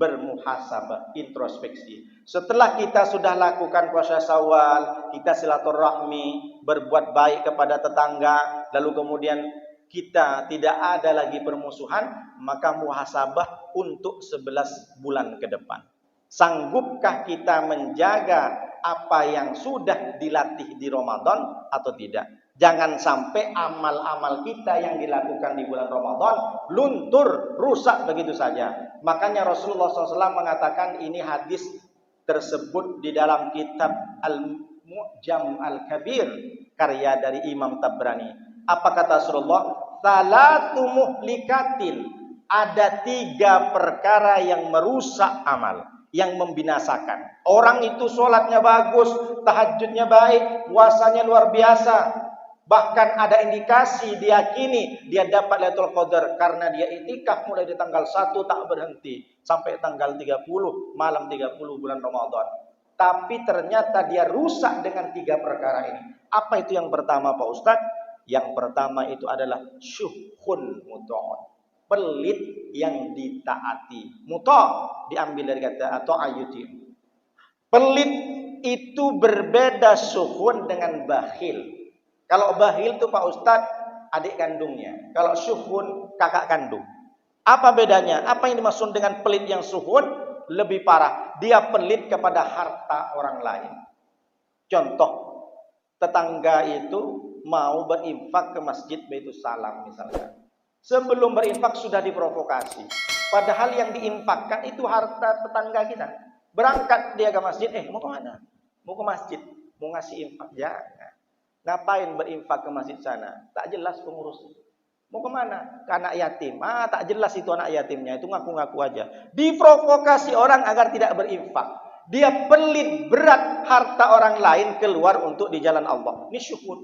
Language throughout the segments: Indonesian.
bermuhasabah, introspeksi. Setelah kita sudah lakukan puasa Syawal, kita silaturahmi, berbuat baik kepada tetangga, lalu kemudian kita tidak ada lagi permusuhan, maka muhasabah untuk 11 bulan ke depan. Sanggupkah kita menjaga apa yang sudah dilatih di Ramadan atau tidak? Jangan sampai amal-amal kita yang dilakukan di bulan Ramadan luntur, rusak begitu saja. Makanya Rasulullah SAW mengatakan, ini hadis tersebut di dalam kitab Al-Mu'jam Al-Kabir, karya dari Imam Tabrani. Apa kata Rasulullah? Salatu muhlikatin. Ada 3 perkara yang merusak amal, yang membinasakan. Orang itu sholatnya bagus, tahajudnya baik, puasanya luar biasa. Bahkan ada indikasi diyakini dia dapat Lailatul Qadar karena dia itikaf mulai di tanggal 1 tak berhenti sampai tanggal 30, malam 30 bulan Ramadan. Tapi ternyata dia rusak dengan 3 perkara ini. Apa itu yang pertama, Pak Ustadz? Yang pertama itu adalah syuhun muto'on. Pelit yang ditaati. Muto' diambil dari kata atau ayuti. Pelit itu berbeda syuhun dengan bakhil. Kalau bakhil itu Pak Ustadz adik kandungnya. Kalau syuhun kakak kandung. Apa bedanya? Apa yang dimaksud dengan pelit yang syuhun? Lebih parah. Dia pelit kepada harta orang lain. Contoh, tetangga itu mau berinfak ke masjid Baitus Salam misalkan. Sebelum berinfak sudah diprovokasi. Padahal yang diinfakkan itu harta tetangga kita. Berangkat dia ke masjid, mau ke mana? Mau ke masjid, mau ngasih infak. Jangan. Ngapain berinfak ke masjid sana? Tak jelas pengurusnya. Mau kemana? Ke anak yatim. Tak jelas itu anak yatimnya. Itu ngaku-ngaku aja. Diprovokasi orang agar tidak berinfak. Dia pelit berat harta orang lain keluar untuk di jalan Allah. Ini syuhun.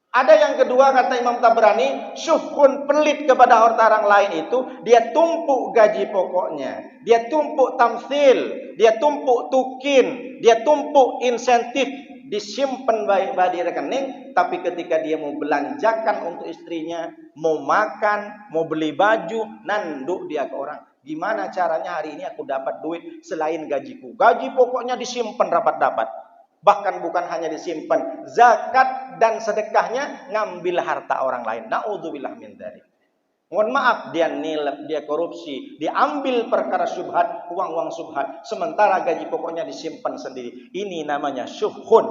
Ada yang kedua kata Imam Tabrani, syuhun pelit kepada harta orang lain itu, dia tumpuk gaji pokoknya. Dia tumpuk tamsil. Dia tumpuk tukin. Dia tumpuk insentif. Disimpan baik-baik di rekening, tapi ketika dia mau belanjakan untuk istrinya, mau makan, mau beli baju, nanduk dia ke orang. Gimana caranya hari ini aku dapat duit selain gajiku? Gaji pokoknya disimpan rapat-rapat. Bahkan bukan hanya disimpan, zakat dan sedekahnya ngambil harta orang lain. Na'udzubillah min dzalik. Mohon maaf, dia nilep, dia korupsi, dia ambil perkara syubhat, uang-uang syubhat, sementara gaji pokoknya disimpan sendiri. Ini namanya syuhun.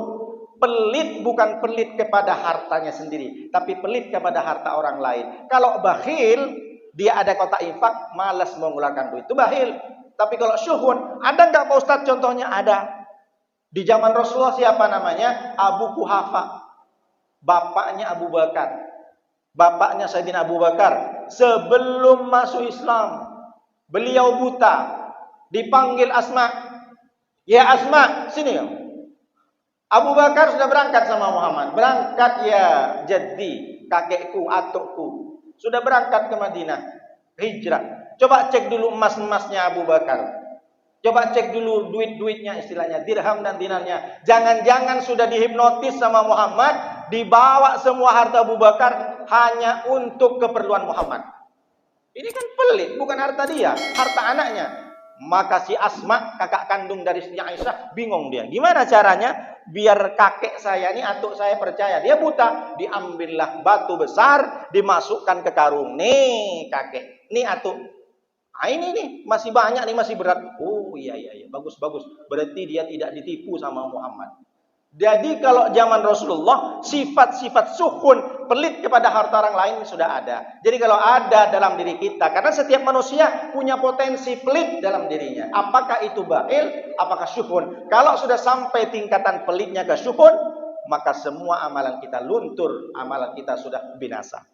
Pelit bukan pelit kepada hartanya sendiri, tapi pelit kepada harta orang lain. Kalau bakhil, dia ada kotak infak, malas mengeluarkan duit. Itu bakhil. Tapi kalau syuhun, ada nggak Pak Ustadz contohnya? Ada. Di zaman Rasulullah siapa namanya? Abu Kuhafa. Bapaknya Abu Bakar. Bapaknya Sayyidina Abu Bakar. Sebelum masuk Islam, beliau buta. Dipanggil Asma. Ya Asma, sini kamu. Abu Bakar sudah berangkat sama Muhammad. Berangkat ya jaddi, kakekku, atukku. Sudah berangkat ke Madinah. Hijrah. Coba cek dulu emas-emasnya Abu Bakar. Coba cek dulu duit-duitnya istilahnya. Dirham dan dinarnya. Jangan-jangan sudah dihipnotis sama Muhammad. Dibawa semua harta Abu Bakar hanya untuk keperluan Muhammad. Ini kan pelit, bukan harta dia, harta anaknya. Maka si Asma, kakak kandung dari Siti Aisyah, bingung dia. Gimana caranya biar kakek saya ini, atuk saya percaya? Dia buta. Diambillah batu besar, dimasukkan ke karung. Nih kakek, nih atuk. Ini nih masih banyak nih, masih berat. Oh iya, bagus. Berarti dia tidak ditipu sama Muhammad. Jadi kalau zaman Rasulullah, sifat-sifat suhun, pelit kepada harta orang lain sudah ada. Jadi kalau ada dalam diri kita, karena setiap manusia punya potensi pelit dalam dirinya. Apakah itu bakhil, apakah syuhun? Kalau sudah sampai tingkatan pelitnya ke syuhun, maka semua amalan kita luntur, amalan kita sudah binasa.